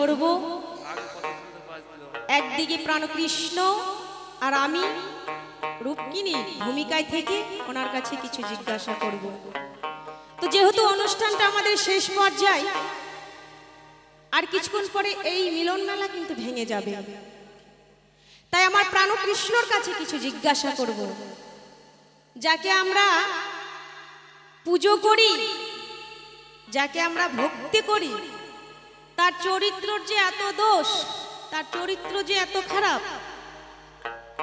ধরব, একদিকে প্রাণকৃষ্ণ আর আমি রূপকিনী ভূমিকায় থেকে ওনার কাছে কিছু জিজ্ঞাসা করব। তো যেহেতু অনুষ্ঠানটা আমাদের শেষ পর্যায়ে, আর কিছুক্ষণ পরে এই মিলন মেলা কিন্তু ভেঙে যাবে, তাই আমার প্রাণকৃষ্ণর কাছে কিছু জিজ্ঞাসা করব। যাকে আমরা পুজো করি, যাকে আমরা ভক্তি করি, তার চরিত্রর যে এত দোষ, তার চরিত্র যে এত খারাপ,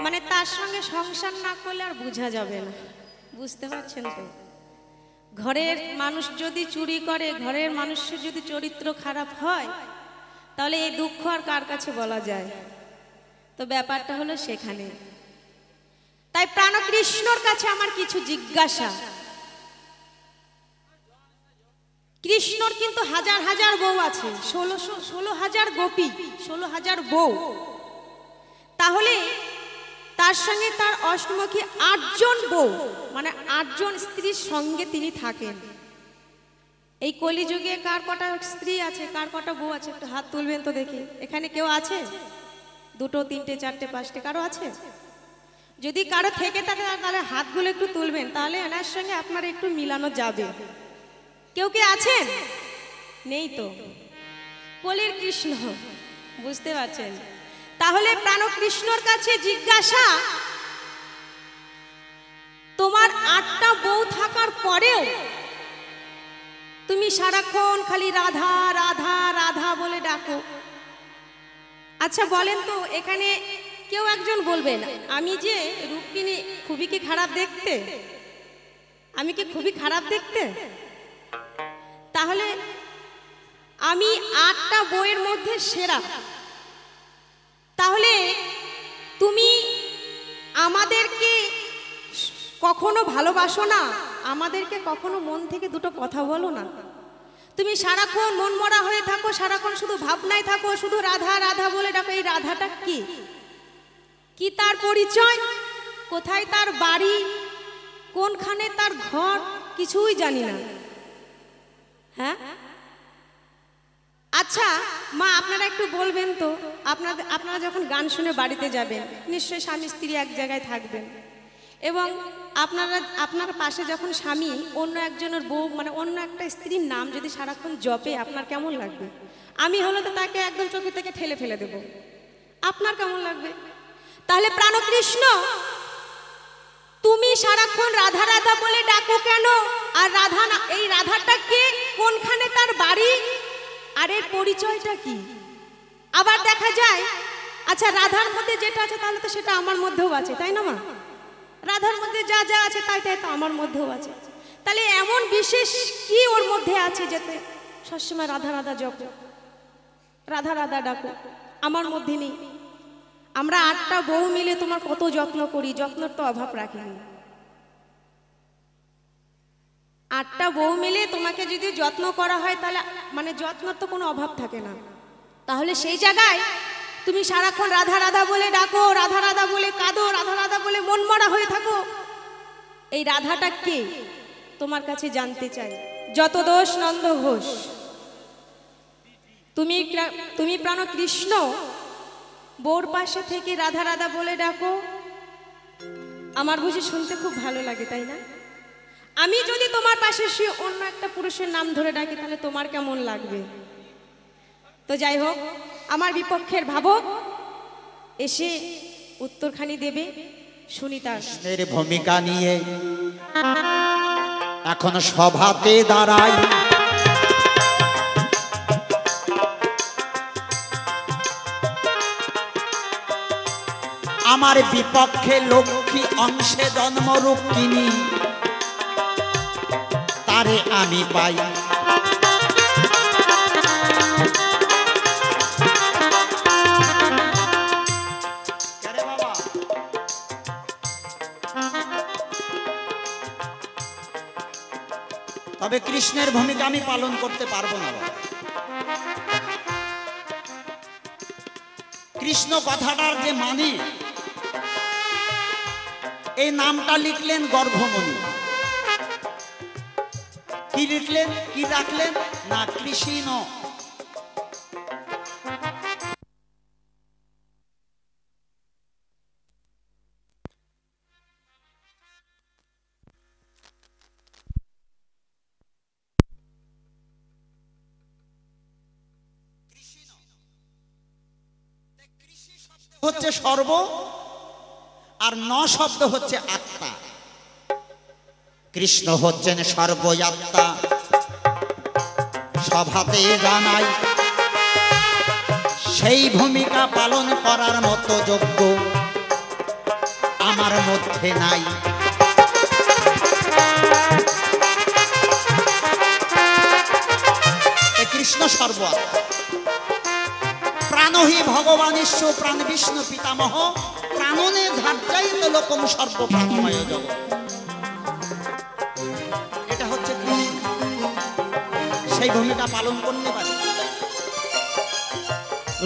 মানে তার সঙ্গে সংসার না করলে আর বোঝা যাবে না। বুঝতে পারছেন তো? ঘরের মানুষ যদি চুরি করে, ঘরের মানুষের যদি চরিত্র খারাপ হয়, তাহলে এই দুঃখ আর কার কাছে বলা যায়? তো ব্যাপারটা হলো সেখানে। তাই প্রাণকৃষ্ণর কাছে আমার কিছু জিজ্ঞাসা। কৃষ্ণর কিন্তু হাজার হাজার বউ আছে, 16,000 গোপী, 16,000 বউ। তাহলে তার সঙ্গে তার অষ্টমুখী 8 জন বউ, মানে 8 জন স্ত্রীর সঙ্গে তিনি থাকেন। এই কলিযুগে কার কটা স্ত্রী আছে, কার কটা বউ আছে? একটু হাত তুলবেন তো দেখি। এখানে কেউ আছে? 2, 3, 4, 5 কারো আছে? যদি কারো থেকে থাকে তাহলে হাতগুলো একটু তুলবেন, তাহলে এনার সঙ্গে আপনার একটু মিলানো যাবে। কেউ কে আছেন? নেই তো। কলির কৃষ্ণ, বুঝতে পারছেন? তাহলে প্রাণকৃষ্ণর কাছে জিজ্ঞাসা, তোমার 8টা বউ থাকার পরেও তুমি সারাক্ষণ খালি রাধা রাধা রাধা বলে ডাকো। আচ্ছা বলেন তো, এখানে কেউ একজন বলবেন আমি যে রূপকিনী খুবই কি খারাপ দেখতে? আমি কি খুবই খারাপ দেখতে? তাহলে আমি 8টা বইয়ের মধ্যে সেরা। তাহলে তুমি আমাদেরকে কখনো ভালোবাসো না, আমাদেরকে কখনো মন থেকে দুটো কথা বলো না। তুমি সারাক্ষণ মন মরা হয়ে থাকো, সারাক্ষণ শুধু ভাবনায় থাকো, শুধু রাধা রাধা বলে ডাকো। এই রাধাটা কি? কি তার পরিচয়? কোথায় তার বাড়ি? কোনখানে তার ঘর? কিছুই জানি না। হ্যাঁ, আচ্ছা মা, আপনারা একটু বলবেন তো, আপনারা যখন গান শুনে বাড়িতে যাবেন, নিশ্চয়ই স্বামী স্ত্রী এক জায়গায় থাকবেন, এবং আপনার পাশে যখন স্বামী অন্য একজনের বউ, মানে অন্য একটা স্ত্রীর নাম যদি সারাক্ষণ জপে, আপনার কেমন লাগবে? আমি হলে তো তাকে একদম চোখে থেকে ঠেলে ফেলে দেব। আপনার কেমন লাগবে? তাহলে প্রাণকৃষ্ণ, তুমি সারাক্ষণ রাধা রাধা বলে ডাকো কেন? আর রাধা না, এই রাধাটা কে? কোনখানে তার বাড়ি? আর এর পরিচয়টা কি? আবার দেখা যায়, আচ্ছা রাধার মধ্যে যেটা আছে তাহলে তো সেটা আমার মধ্যেও আছে, তাই না মা? রাধার মধ্যে যা যা আছে তাই তাই তো আমার মধ্যেও আছে। তাহলে এমন বিশেষ কি ওর মধ্যে আছে যেতে সবসময় রাধা রাধা জপো, রাধা রাধা ডাকো? আমার মধ্যে নেই। আমরা 8টা বউ মিলে তোমার কত যত্ন করি, যত্নের তো অভাব রাখিনি। 8টা বউ মিলে তোমাকে যদি যত্ন করা হয়, তাহলে মানে যত্নের তো কোনো অভাব থাকে না। তাহলে সেই জায়গায় তুমি সারাক্ষণ রাধা রাধা বলে ডাকো, রাধা রাধা বলে কাঁদো, রাধা রাধা বলে মন মরা হয়ে থাকো। এই রাধাটা কে তোমার কাছে জানতে চাই। যত দোষ নন্দ ঘোষ, তুমি প্রাণকৃষ্ণ বউর পাশে থেকে রাধা রাধা বলে ডাকো। আমার বুঝি শুনতে খুব ভালো লাগে, তাই না? আমি যদি তোমার পাশে শুয়ে অন্য একটা পুরুষের নাম ধরে ডাকি, তাহলে তোমার কেমন লাগবে? তো যাই হোক, আমার বিপক্ষের ভাবক এসে উত্তরখানি দেবে, শুনি তার ভূমিকা নিয়ে। এখন সভাতে দাঁড়াই, আমার বিপক্ষে লক্ষ্মী অংশে জন্ম রূপকিনী, তারে আমি পাই। তবে কৃষ্ণের ভূমিকা আমি পালন করতে পারবো না। কৃষ্ণ কথাটার যে মানে, এই নামটা লিখলেন গর্ভমণি। কি লিখলেন, কি রাখলেন না? কৃষ্ণ। হচ্ছে সর্ব, আর ন শব্দ হচ্ছে আত্মা। কৃষ্ণ হচ্ছেন সর্বয়াত্মা, সভাতে জানাই সেই ভূমিকা পালন করার মতো যোগ্য আমার মধ্যে নাই। কৃষ্ণ সর্বাত্মা। প্রাণহি ভগবানিষ্য প্রাণ বিষ্ণু পিতামহ প্রাণনে ধার্যায়িত লোকম সর্বপ্রাণময় জগৎ। এটা হচ্ছে কৃষ্ণ, সেই ভূমিকা পালন করতে পারে।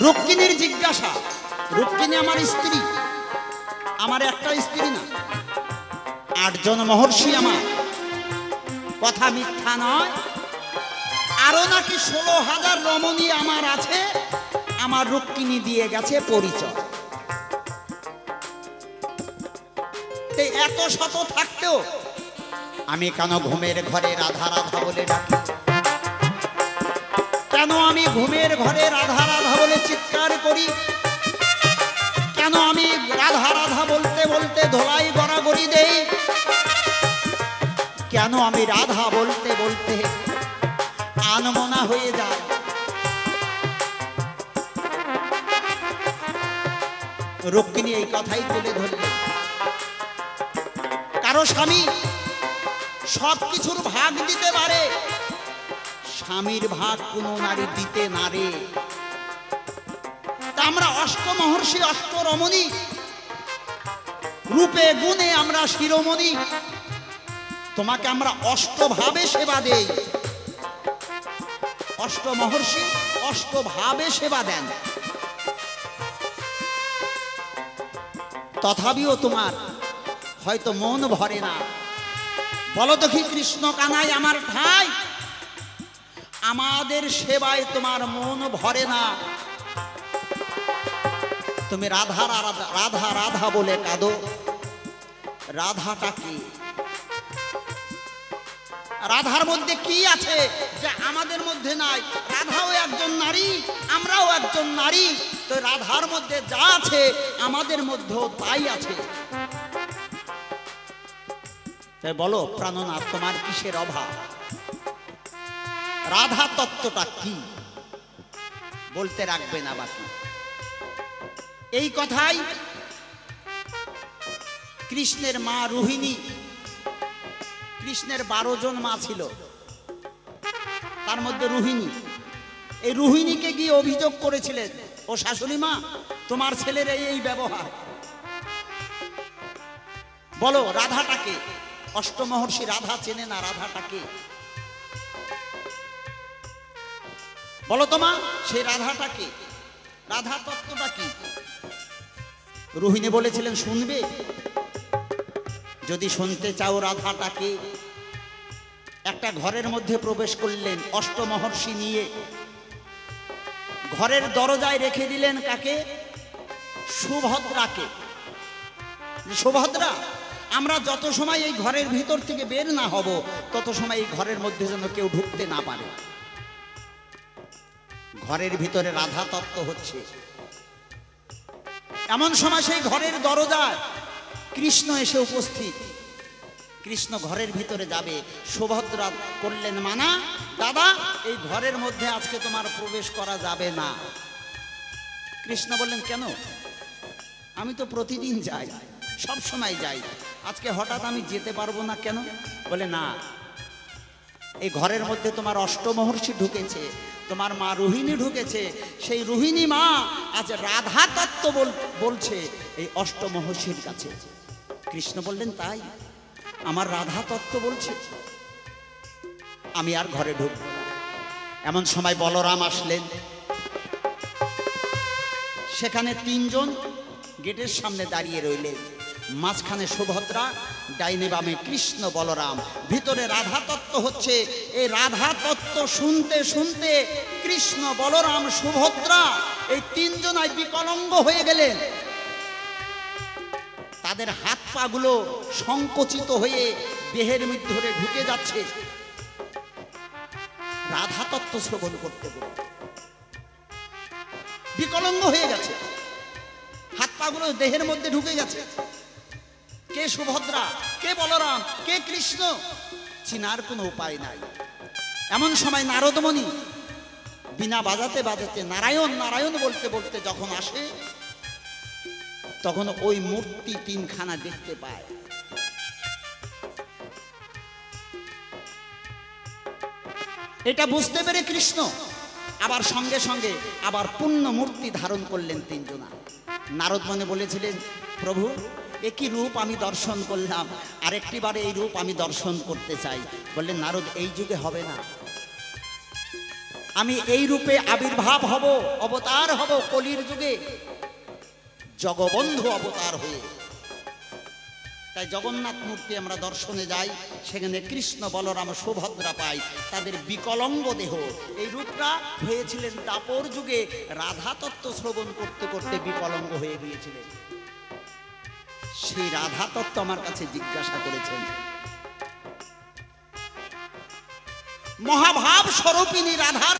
রুক্মিণীর জিজ্ঞাসা, রুক্মিণী আমার স্ত্রী, আমার একটা স্ত্রী না, 8 জন মহর্ষি আমার, কথা মিথ্যা নয়। আরো নাকি 16,000 রমণী আমার আছে, আমার রুক্মিণী দিয়ে গেছে পরিচয়। এত শত থাকতেও আমি কেন ঘুমের ঘরে রাধা রাধা বলে ডাকি? কেন আমি ঘুমের ঘরে রাধা রাধা বলে চিৎকার করি? কেন আমি রাধা রাধা বলতে বলতে ধোলাই গড়াগড়ি দেই? কেন আমি রাধা বলতে বলতে আনমনা হয়ে যায়? রুক্মিণী এই কথাই তুলে ধরলেন। কারো স্বামী সবকিছুর ভাগ দিতে পারে, স্বামীর ভাগ কোনো নারী দিতে না রে। তা আমরা অষ্টমহর্ষি, অষ্টরমণী, রূপে গুণে আমরা শিরোমণি, তোমাকে আমরা অষ্টভাবে সেবা দেই। অষ্টমহর্ষি অষ্টভাবে সেবা দেন, তথাপিও তোমার হয়তো মন ভরে না। বলো দেখি কৃষ্ণ কানাই আমার ঠাই, আমাদের সেবায় তোমার মন ভরে না। তুমি রাধা রাধা রাধা রাধা বলে কাঁদো। রাধাটা কি? রাধার মধ্যে কি আছে যে আমাদের মধ্যে নাই? রাধাও একজন নারী, আমরাও একজন নারী। তো রাধার মধ্যে যা আছে আমাদের মধ্যেও তাই আছে। তাই বলো প্রাণনাথ, তোমার কিসের অভাব? রাধা তত্ত্বটা কি বলতে রাখবে না বাকি। এই কথাই কৃষ্ণের মা রোহিণী, কৃষ্ণের 12 জন মা ছিল, তার মধ্যে রোহিণী, এই রোহিণীকে গিয়ে অভিযোগ করেছিলেন, ও শাশুড়ি মা, তোমার ছেলের এই ব্যবহার। বলো রাধাটাকে? অষ্টমহর্ষি রাধা চেনে না, রাধাটাকে বলো তোমা, সেই রাধাটাকে, রাধা তত্ত্বটা কি? রোহিণী বলেছিলেন শুনবে? যদি শুনতে চাও রাধাটাকে, একটা ঘরের মধ্যে প্রবেশ করলেন অষ্টমহর্ষি নিয়ে। ঘরের দরজায় রেখে দিলেন কাকে? সুভদ্রাকে। সুভদ্রা, আমরা যত সময় এই ঘরের ভিতর থেকে বের না হব, তত সময় এই ঘরের মধ্যে যেন কেউ ঢুকতে না পারে। ঘরের ভিতরে রাধা তত্ত্ব হচ্ছে। এমন সময় সেই ঘরের দরজায় কৃষ্ণ এসে উপস্থিত। কৃষ্ণ ঘরের ভিতরে যাবে, সুভদ্রা করলেন মানা, দাদা এই ঘরের মধ্যে আজকে তোমার প্রবেশ করা যাবে না। কৃষ্ণ বললেন কেন? আমি তো প্রতিদিন যাই, সব সময় যাই, আজকে হঠাৎ আমি যেতে পারবো না কেন? বলে না, এই ঘরের মধ্যে তোমার অষ্টমহর্ষি ঢুকেছে, তোমার মা রোহিণী ঢুকেছে। সেই রোহিণী মা আজ রাধা তত্ত্ব বলছে এই অষ্টমহর্ষির কাছে। কৃষ্ণ বললেন তাই? আমার রাধা তত্ত্ব বলছে, আমি আর ঘরে ঢুকব না। এমন সময় বলরাম আসলেন। সেখানে 3 জন গেটের সামনে দাঁড়িয়ে রইলেন। মাঝখানে সুভদ্রা, ডাইনে বামে কৃষ্ণ বলরাম। ভিতরে রাধা তত্ত্ব হচ্ছে। এই রাধা তত্ত্ব শুনতে শুনতে কৃষ্ণ বলরাম সুভদ্রা এই 3 জনাই বিকলাঙ্গ হয়ে গেলেন। তাদের হাত পা গুলো সংকুচিত হয়ে দেহের মধ্যে ধরে ঢুকে যাচ্ছে। রাধা তত্ত্ব শ্রবণ করতে করতে বিকলাঙ্গ হয়ে গেছে। হাত পাগুলো দেহের মধ্যে ঢুকে গেছে। কে সুভদ্রা, কে বলরাম, কে কৃষ্ণ, চিনার কোনো উপায় নাই। এমন সময় নারদমণি বিনা বাজাতে বাজাতে নারায়ণ নারায়ণ বলতে বলতে যখন আসে, তখন ওই মূর্তি তিনখানা দেখতে পায়। এটা বুঝতে পেরে কৃষ্ণ আবার সঙ্গে সঙ্গে আবার পূর্ণ মূর্তি ধারণ করলেন তিনজনা। নারদ মনে বলেছিলেন, প্রভু একই রূপ আমি দর্শন করলাম, আরেকটি বারে এই রূপ আমি দর্শন করতে চাই। বললেন, নারদ এই যুগে হবে না, আমি এই রূপে আবির্ভাব হব, অবতার হব কলির যুগে, জগবন্ধু অবতার হয়ে। তাই জগন্নাথ মূর্তি আমরা দর্শনে যাই, সেখানে কৃষ্ণ বলরাম সুভদ্রা পাই, তাদের বিকলঙ্গ দেহ। এই রূপটা হয়েছিলেন দাপর যুগে, রাধা তত্ত্ব শ্রবণ করতে করতে বিকলঙ্গ হয়ে গিয়েছিলেন। সেই রাধা তত্ত্ব আমার কাছে জিজ্ঞাসা করেছেন। মহাভাব স্বরূপিণী রাধার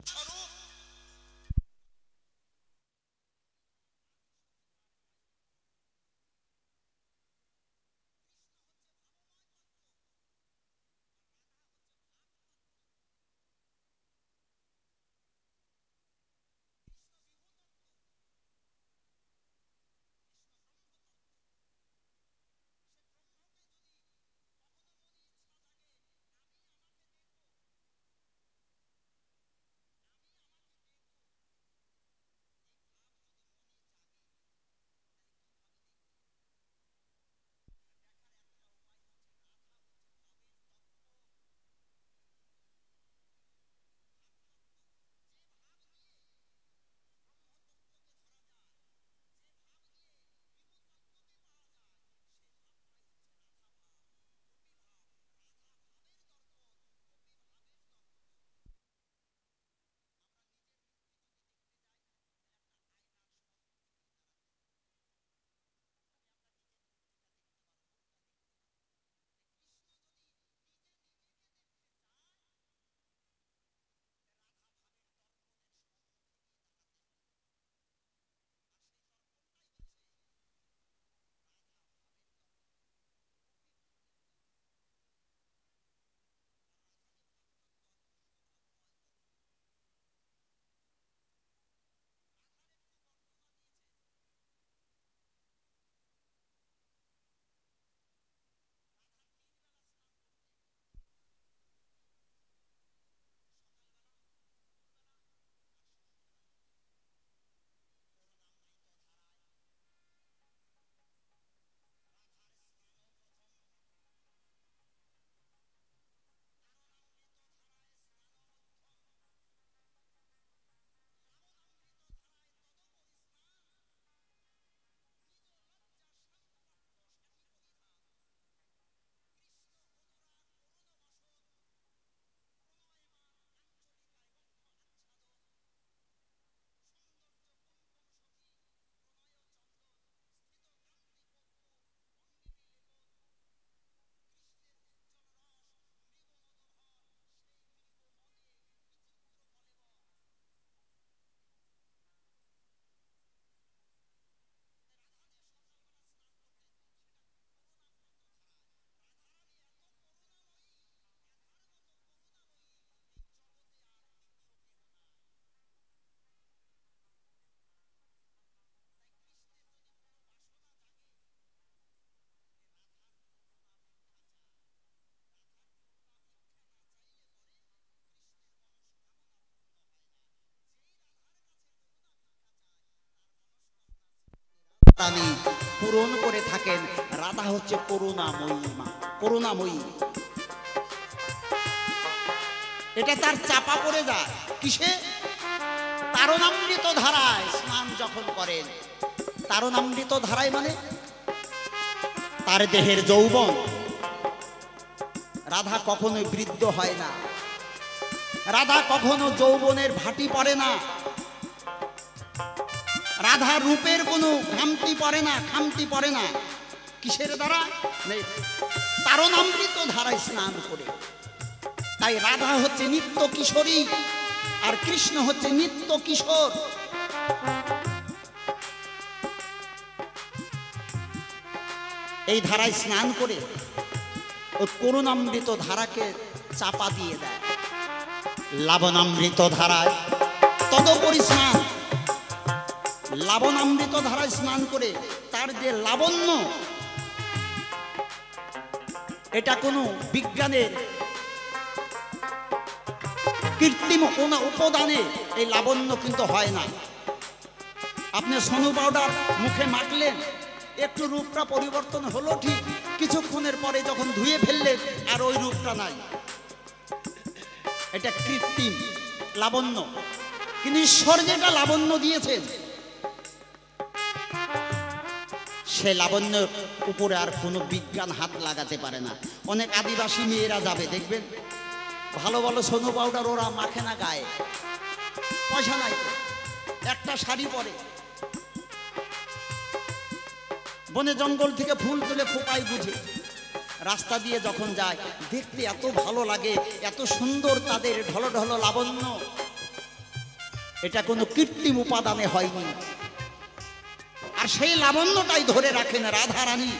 পূরণ করে থাকেন। রাধা হচ্ছে করুণাময়ী মা, করুণাময়ী। এটা তার চাপা পড়ে যায় কিসে? তারণামৃত ধারায় স্নান যখন করেন। তারণামৃত ধারায় মানে তার দেহের যৌবন। রাধা কখনোই বৃদ্ধ হয় না, রাধা কখনো যৌবনের ভাটি পড়ে না, রাধা রূপের কোনো ঘামতি পড়ে না, খামতি পড়ে না। কিসের দ্বারা? তারণামৃত ধারায় স্নান করে। তাই রাধা হচ্ছে নিত্য কিশোরী আর কৃষ্ণ হচ্ছে নিত্য কিশোর। এই ধারায় স্নান করে ওই করুণামৃত ধারাকে চাপা দিয়ে দেয়। লাবণামৃত ধারায় তদুপরি স্নান, লাবণামৃত ধারায় স্নান করে তার যে লাবণ্য, এটা কোনো বিজ্ঞানের কৃত্রিম উপাদানে এই লাবণ্য কিন্তু হয় না। আপনি সোনু পাউডার মুখে মাখলেন, একটু রূপটা পরিবর্তন হলো ঠিক, কিছুক্ষণের পরে যখন ধুয়ে ফেললেন আর ওই রূপটা নাই। এটা কৃত্রিম লাবণ্য, কিন্তু ঈশ্বর যেটা লাবণ্য দিয়েছেন সে লাবণ্যের উপরে আর কোনো বিজ্ঞান হাত লাগাতে পারে না। অনেক আদিবাসী মেয়েরা যাবে দেখবেন, ভালো ভালো সোনু পাউডার ওরা মাখে না গায়ে, পয়সা নাই, একটা শাড়ি পরে, বনে জঙ্গল থেকে ফুল তুলে খোপায় বুঝে রাস্তা দিয়ে যখন যায় দেখতে এত ভালো লাগে, এত সুন্দর তাদের ঢলঢল লাবণ্য। এটা কোনো কৃত্রিম উপাদানে হয়নি। আর সেই লাবণ্যটাই ধরে রাখেন রাধা রানী।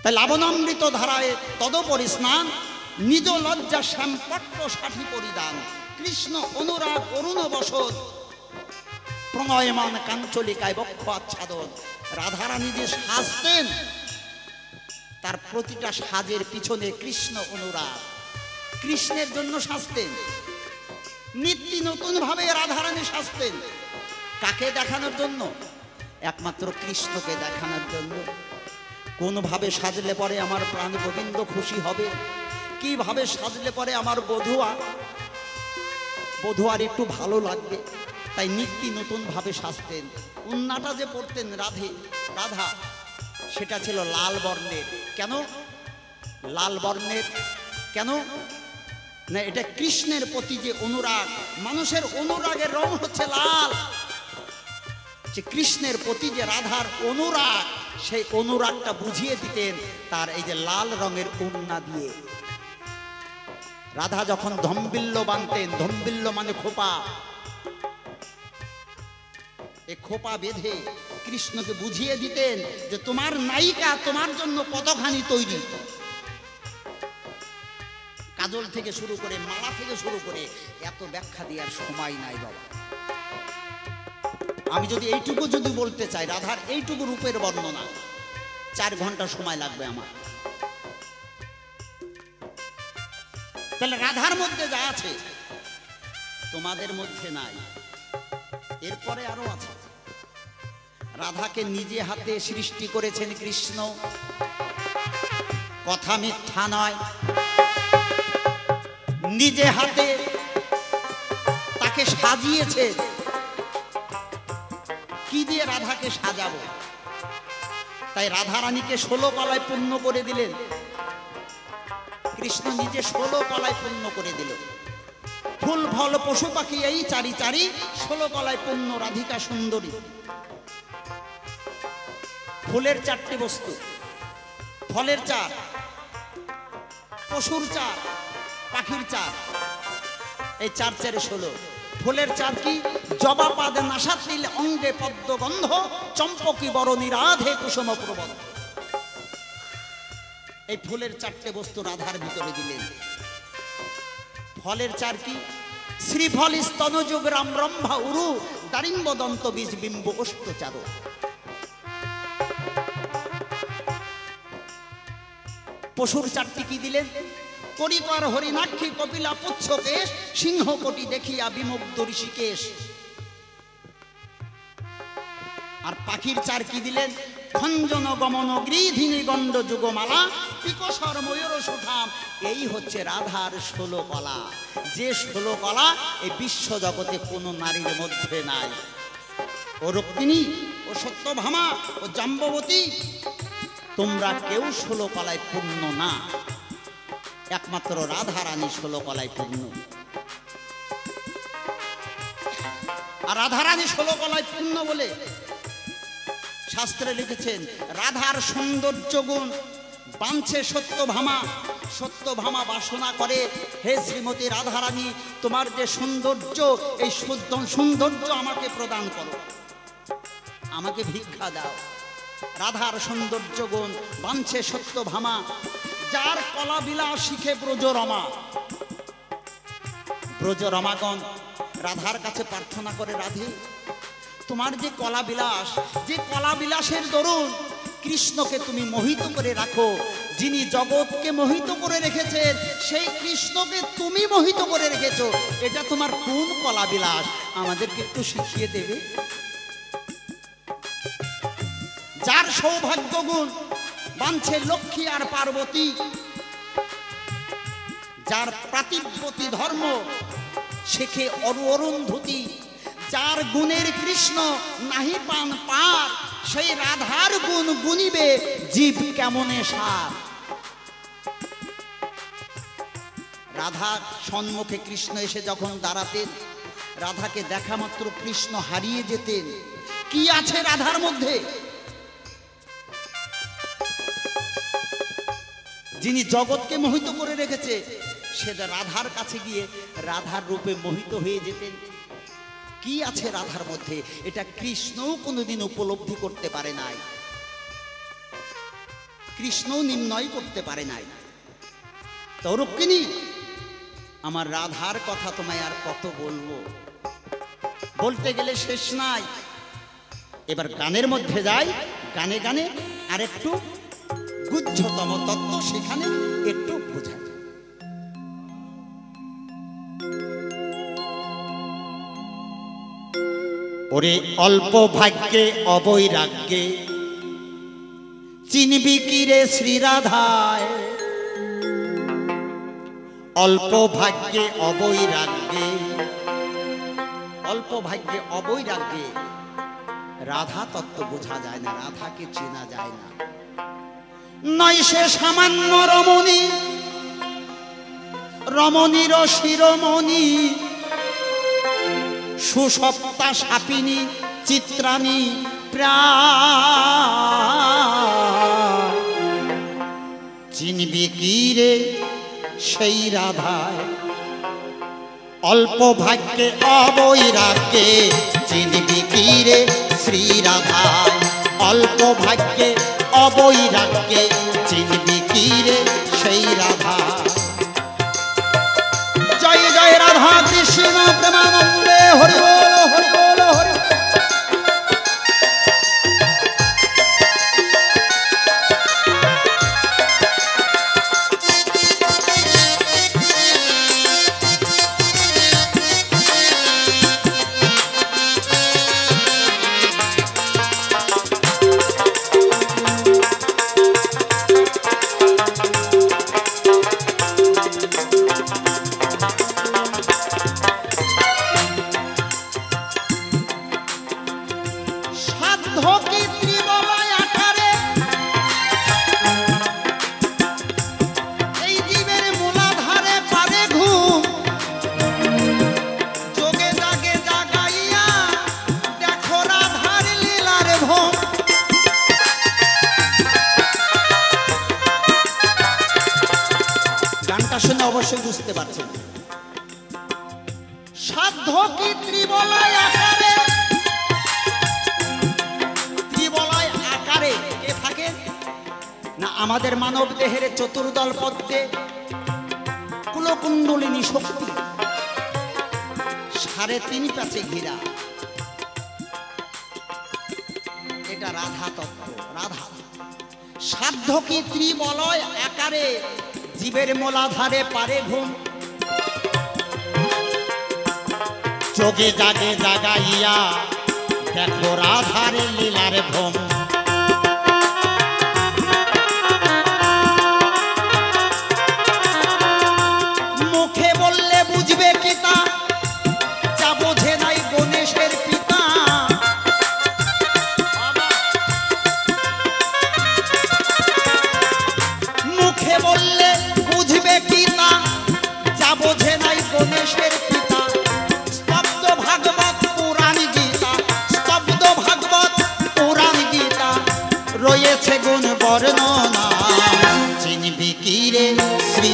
তাই লাবণামৃত ধারায় তদুপরি স্নান, নিজ লজ্জা শ্যামপট্ট ষাঠি পরিধান, কৃষ্ণ অনুরাগ অরুণ বসত, প্রণয়মান কাঞ্চলিকায় বক্ষ আচ্ছাদন। রাধারানী যে সাজতেন তার প্রতিটা সাজের পিছনে কৃষ্ণ অনুরাগ, কৃষ্ণের জন্য সাজতেন। নিত্য নতুন ভাবে রাধারানী সাজতেন। কাকে দেখানোর জন্য? একমাত্র কৃষ্ণকে দেখানোর জন্য। কোনভাবে সাজলে পরে আমার প্রাণ গোবিন্দ খুশি হবে, কিভাবে সাজলে পরে আমার বধূয়ার একটু ভালো লাগবে, তাই নিত্য নতুন ভাবে সাজতেন। উন্নাটা যে পড়তেন রাধা, সেটা ছিল লাল বর্ণের। কেন লাল বর্ণের? কেন না, এটা কৃষ্ণের প্রতি যে অনুরাগ, মানুষের অনুরাগের রং হচ্ছে লাল। যে কৃষ্ণের প্রতি যে রাধার অনুরাগ, সেই অনুরাগটা বুঝিয়ে দিতেন তার এই যে লাল রঙের ওড়না দিয়ে। রাধা যখন ধম্বিল্ল বাঁধতেন, ধম্বিল্ল মানে খোপা, এই খোপা বেঁধে কৃষ্ণকে বুঝিয়ে দিতেন যে তোমার নায়িকা তোমার জন্য কতখানি তৈরি। কাজল থেকে শুরু করে, মালা থেকে শুরু করে, এত ব্যাখ্যা দেওয়ার সময় নাই বাবা। আমি যদি এইটুকু বলতে চাই, রাধার এইটুকু রূপের বর্ণনা, 4 ঘন্টা সময় লাগবে আমার। তাহলে রাধার মধ্যে যা আছে তোমাদের মধ্যে নাই, এরপরে আরো আছে। রাধাকে নিজে হাতে সৃষ্টি করেছেন কৃষ্ণ, কথা মিথ্যা নয়। নিজে হাতে তাকে সাজিয়েছে। কি দিয়ে রাধাকে সাজাবো? তাই রাধারানীকে 16 কলায় পূর্ণ করে দিলেন। কৃষ্ণ নিজে 16 কলায় পূর্ণ করে দিল। ফুল ফল পশু পাখি এই চারি চারি, 16 কলায় পূর্ণ রাধিকা সুন্দরী। ফুলের 4টি বস্তু, ফলের 4, পশুর 4, পাখির 4, এই 4 4 16। ফুলের 4 কি? জবা পাদ নাসাতিল অঙ্গে পদ্ম গন্ধ, চম্পকি বরণী রাধে কুসুম প্রবন্ধ। এই ফুলের 4টে বস্তু রাধার ভিতরে দিলেন। ফলের 4 কি? শ্রীফল স্তনযুগ রাম রম্ভা উরু, দারিম্ব দন্ত বীজ বিম্ব অষ্টচার। পশুর 4টি কি দিলেন? করিকর হরিণাক্ষী কপিলা পুচ্ছ কেশ, সিংহকোটি দেখিয়া বিমুগ্ধ ঋষিকেশ। আর পাখির 4 কি দিলেন? খঞ্জন গমন গৃধিনী গণ্ড যুগমালা, পিকসর ময়ূর সুঠাম। এই হচ্ছে রাধার 16 কলা। যে 16 কলা এই বিশ্ব জগতে কোনো নারীর মধ্যে নাই। ও রুক্মিণী, ও সত্যভামা, ও জাম্ববতী, তোমরা কেউ 16 কলায় পূর্ণ না। একমাত্র রাধা রানী 16 কলায় পূর্ণ। আর রাধা রানী 16 কলায় পূর্ণ বলে শাস্ত্রে লিখেছেন, রাধার সৌন্দর্য গুণ বাঞ্ছে সত্যভামা, সত্যভামা বাসনা করে, হে শ্রীমতী রাধারানী, তোমার যে সৌন্দর্য, এই সৌন্দর্য আমাকে প্রদান করো, আমাকে ভিক্ষা দাও। রাধার সৌন্দর্য গুণ বাঞ্ছে সত্যভামা, যার কলা বিলাস শিখে ব্রজরমা। ব্রজরমাগণ রাধার কাছে প্রার্থনা করে, রাধে তোমার যে কলা বিলাস, যে কলা বিলাসের দরুন কৃষ্ণকে তুমি মোহিত করে রাখো, যিনি জগৎকে মোহিত করে রেখেছেন সেই কৃষ্ণকে তুমি মোহিত করে রেখেছো, এটা তোমার কোন কলা বিলাস, আমাদেরকে একটু শিখিয়ে দেবে। যার সৌভাগ্য গুণ বাঞ্ছে লক্ষ্মী আর পার্বতী, যার প্রাতিব্যতী ধর্ম শেখে অরুন্ধতী, যার গুণের কৃষ্ণ নাহি পান পার, সেই রাধার গুণ গুনিবে জীব কেমনে সার। রাধার সম্মুখে কৃষ্ণ এসে যখন দাঁড়াতেন, রাধাকে দেখা মাত্র কৃষ্ণ হারিয়ে যেতেন। কি আছে রাধার মধ্যে? যিনি জগৎকে মোহিত করে রেখেছে, সেটা রাধার কাছে গিয়ে রাধার রূপে মোহিত হয়ে যেতেন। কি আছে রাধার মধ্যে, এটা কৃষ্ণও কোনোদিন উপলব্ধি করতে পারে নাই, কৃষ্ণও নির্ণয় করতে পারে নাই। তো রুক্মিণী, আমার রাধার কথা তোমায় আর কত বলবো, বলতে গেলে শেষ নাই। এবার গানের মধ্যে যাই, গানে গানে আর একটু গুহ্যতম তত্ত্ব সেখানে একটু বোঝা যায়। ওরে অল্প ভাগ্যে অবৈরাগ্যে চিনবি কি রে শ্রীরাধায়, অল্প ভাগ্যে অবৈরাগ্যে, অল্প ভাগ্যে অবৈরাগ্যে রাধা তত্ত্ব বোঝা যায় না, রাধাকে চেনা যায় না। নয় সে সামান্য রমণী, রমণীর শিরোমণি, সুসপ্তা সাপিনী চিত্রাণী প্রায়, চিনবি কি রে সেই রাধায়, অল্প ভাগ্যে অবৈরাগ্যে চিনবি কি রে শ্রী রাধায়, অল্প ভাগ্যে অবৈরাগ্যে চিনবি কি রে সেই রাধা। জয় জয় রাধা কৃষ্ণ প্রেমানন্দে, হরি বল হরি বল হরি। অবশ্যই বুঝতে পারছেন, সাধ্য কি ত্রিবলয় আকারে, ত্রিবলয় আকারে কে থাকে না? আমাদের মানব দেহের চতুর্দল পদ্মে কুলকুণ্ডলিনী শক্তি, 3.5 প্যাচে ঘেরা, এটা রাধা তত্ত্ব। রাধা সাধ্য কি ত্রিবলয় আকারে, জীবের মোলাধারে পারে ঘুম, যোগে জাগে জাগাইয়া দেখো রাধারে লীলার ভ্রম। মুখে বললে বুঝবে কি তা, যা বোঝে নাই গণেশের পিতা। মুখে বললে বুঝবে কি তা, যা বোঝে নাই গণেশের পিতা। স্তব্ধ ভাগবত পুরাণ গীতা, স্তব্ধ ভাগবত পুরাণ গীতা, রয়েছে গুণ বর্ণনা। চিনবি কি রে শ্রী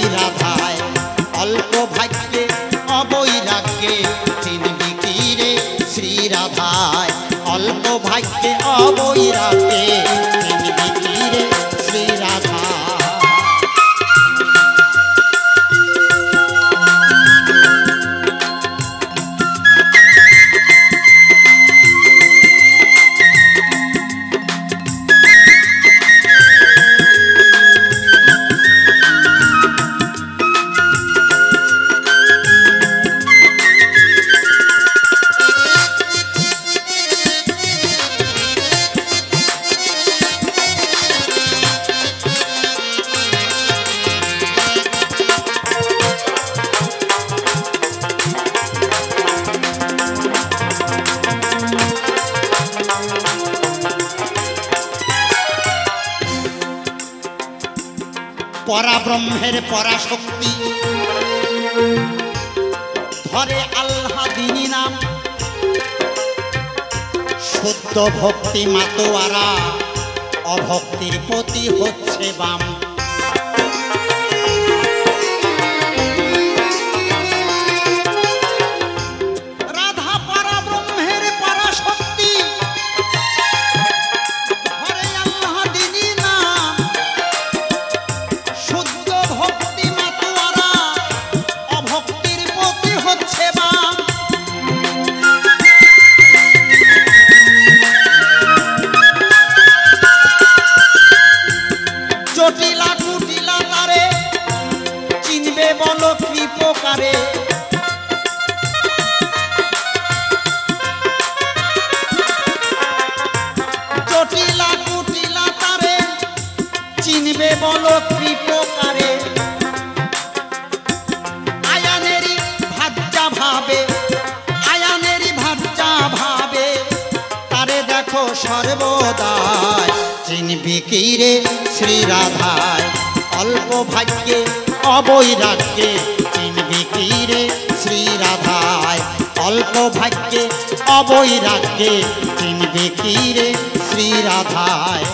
পরাব্রহ্মের পরাশক্তি, ধরে আল্লাহ দিনী নাম, শুদ্ধ ভক্তি মাতোয়ারা, অভক্তির প্রতি হচ্ছে বাম। রাধা পরাব্রহ্মের পরাশক্তি, ধরে আল্লাহ দিনী নাম, শুদ্ধ ভক্তি মাতোয়ারা, অভক্তির প্রতি হচ্ছে বাম। জটিলা কুটিলা তারে চিনবে বলো কৃপকারে, জটিলা কুটিলা তারে চিনবে বলো কৃপকারে। আয়ানেরই ভাজ্যা ভাবে, আয়ানেরই ভাজ্যা ভাবে, তারে দেখো সর্বদাই, চিনবি কি রে শ্রী রাধায়, অল্প ভাগ্যে অবৈরাগ্যে, চিনবি কি রে শ্রী রাধায়, অল্প ভাগ্যে অবৈরাগ্যে, চিনবি কি রে শ্রী রাধায়।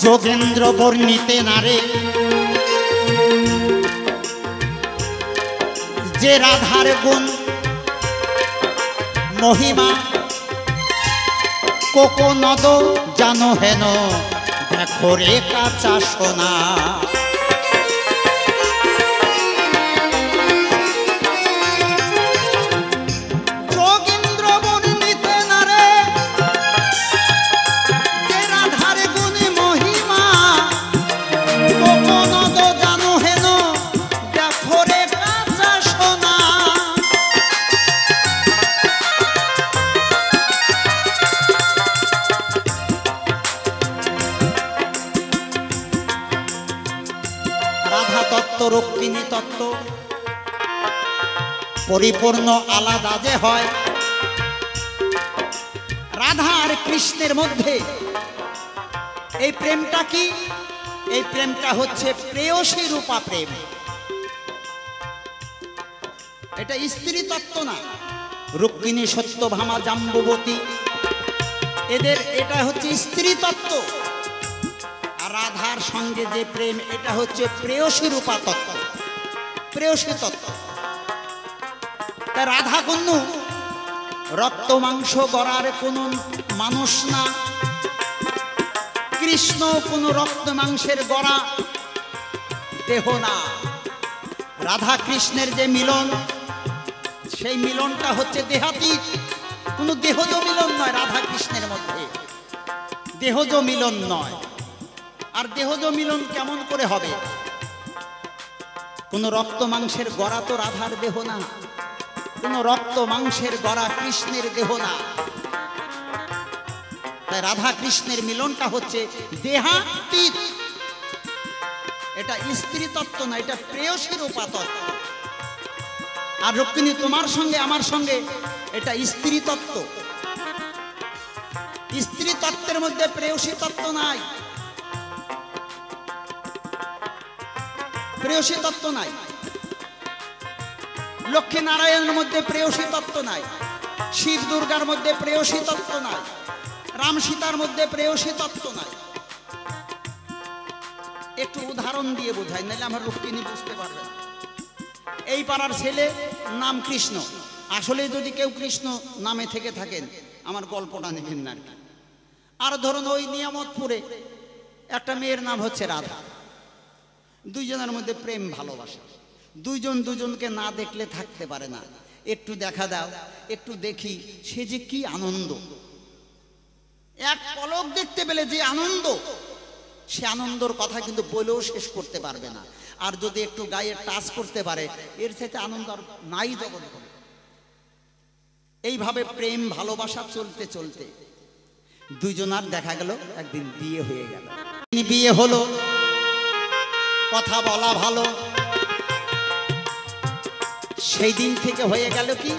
যোগেন্দ্র বর্ণিতে নারে যে রাধার গুণ মহিমা, কোকোনদ জানো হেন, দেখো রে কাঁচা সোনা। যোগেন্দ্র বর্ণিতে নারে যে রাধার গুণ মহিমা, কোকোনদ জানো হেন, দেখো রে কাঁচা সোনা। রাধা তত্ত্ব রুক্মিণী তত্ত্ব পরিপূর্ণ আলাদা যে হয়, রাধা আর কৃষ্ণের মধ্যে এই প্রেমটা কি? এই প্রেমটা হচ্ছে প্রেয়সী রূপা প্রেম। এটা স্ত্রী তত্ত্ব না। রুক্মিণী, সত্যভামা, জাম্বুবতী, এদের এটা হচ্ছে স্ত্রী তত্ত্ব। আর রাধার সঙ্গে যে প্রেম, এটা হচ্ছে প্রেয়সী রূপা তত্ত্ব, প্রেয়সী তত্ত্ব। তাই রাধা কোনো রক্ত মাংস গড়ার কোনো মানুষ না, কৃষ্ণ কোনো রক্ত মাংসের গড়া দেহ না। রাধা কৃষ্ণের যে মিলন, সেই মিলনটা হচ্ছে দেহাতীত, কোনো দেহজ মিলন নয়। রাধা কৃষ্ণের মধ্যে দেহজ মিলন নয়। আর দেহজ মিলন কেমন করে হবে? কোনো রক্ত মাংসের গড়া তো রাধার দেহ না, কোনো রক্ত মাংসের গড়া কৃষ্ণের দেহ না। তাই রাধা কৃষ্ণের মিলনটা হচ্ছে দেহাতীত। এটা স্ত্রী তত্ত্ব না, এটা প্রেয়সী রূপা তত্ত্ব। আর রুক্মিণী তোমার সঙ্গে আমার সঙ্গে, এটা স্ত্রী তত্ত্ব। স্ত্রী তত্ত্বের মধ্যে প্রেয়সী তত্ত্ব নাই, প্রেয়সী তত্ত্ব নাই। লক্ষ্মী নারায়ণের মধ্যে প্রেয়সী তত্ত্ব নাই, শিব দুর্গার মধ্যে প্রেয়সী তত্ত্ব নাই, রাম সীতার মধ্যে প্রেয়সী তত্ত্ব নাই। একটু উদাহরণ দিয়ে বোঝাই, নাহলে আমার রুক্মিণী বুঝতে পারবে না। এই পাড়ার ছেলে নাম কৃষ্ণ, আসলে যদি কেউ কৃষ্ণ নামে থেকে থাকেন আমার গল্পটা নেবেন না। আর ধরুন ওই নিয়ামতপুরে একটা মেয়ের নাম হচ্ছে রাধা, দুইজনের মধ্যে প্রেম ভালোবাসা, দুইজন দুজনকে না দেখলে থাকতে পারে না। একটু দেখা দাও, একটু দেখি। সে যে কি আনন্দ, এক পলক দেখতে পেলে যে আনন্দ, সে আনন্দর কথা কিন্তু বলেও শেষ করতে পারবে না। আর যদি একটু গায়ে টাচ করতে পারে, এর সাথে আনন্দ আর নাই জগৎ। এইভাবে প্রেম ভালোবাসা চলতে চলতে দুইজনার দেখা গেল একদিন বিয়ে হয়ে গেল। বিয়ে হলো, কথা বলা ভালো, সেই দিন থেকে হয়ে গেল কি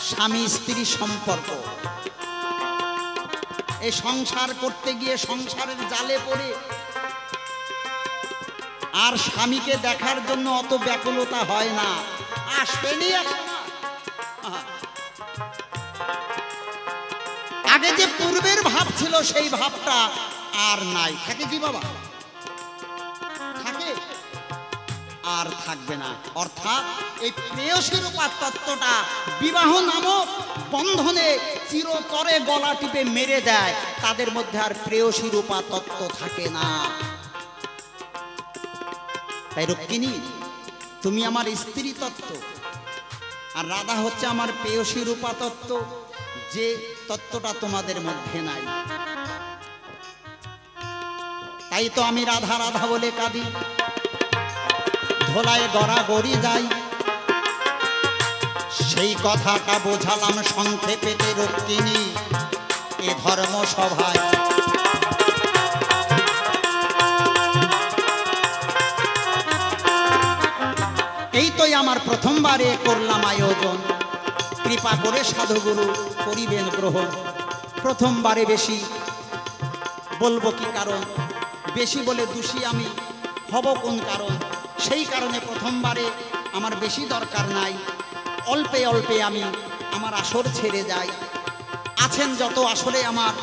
স্বামী স্ত্রী সম্পর্ক। এই সংসার করতে গিয়ে সংসারের জালে পড়ে আর স্বামীকে দেখার জন্য অত ব্যাকুলতা হয় না, আসবেনি। আগে যে পূর্বের ভাব ছিল সেই ভাবটা আর নাই। থাকে কি বাবা? থাকে? আর থাকবে না। অর্থাৎ এই প্রেয়সী রূপা তত্ত্বটা বিবাহ নামক বন্ধনে চিরতরে গলা টিপে মেরে দেয়। তাদের মধ্যে আর প্রেয়সী রূপা তত্ত্ব থাকে না। তাই রুক্মিণী, তুমি আমার স্ত্রী তত্ত্ব, আর রাধা হচ্ছে আমার প্রেয়সী রূপা তত্ত্ব, যে তত্ত্বটা তোমাদের মধ্যে নাই। তাই তো আমি রাধা রাধা বলে কাঁদি, ধোলায় গড়াগড়ি যাই। সেই কথাটা বোঝালাম সংক্ষেপে রুক্মিণী এ ধর্ম সভায়। এই তো আমার প্রথমবারে করলাম আয়োজন, কৃপা করে সাধুগুরু করিবেন গ্রহণ। প্রথমবারে বেশি বলবো কি কারণ, বেশি বলে দোষী আমি হব কোন কারণ? সেই কারণে প্রথমবারে আমার বেশি দরকার নাই, অল্পে অল্পে আমি আমার আসর ছেড়ে যাই। আছেন যত আসলে আমার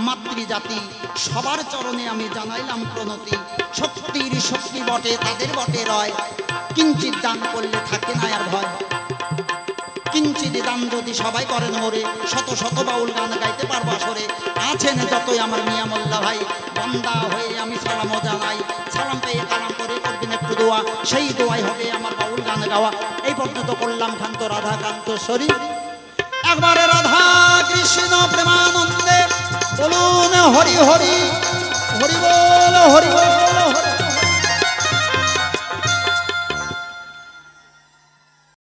মাতৃজাতি, সবার চরণে আমি জানাইলাম প্রণতি। শক্তির শক্তি বটে, তাদের বটে রয়, কিঞ্চিত দান করলে থাকে না আর ভয়। কিঞ্চিত দান যদি সবাই করেন মোরে, শত শত বাউল গান গাইতে পারবো আসরে। আছেন যতই আমার মিয়া মোল্লা ভাই, বন্দা হয়ে আমি সালামও জানাই। সালাম পেয়ে কালাম করে করবেন একটু দোয়া, সেই দোয়াই হবে আমার বাউল গান গাওয়া। এই পর্যন্ত করলাম ক্ষান্ত রাধা কান্ত শরী। একবারে রাধা কৃষ্ণ প্রেমানন্দে বলুন হরি হরি, হরি বল হরি বল হরি।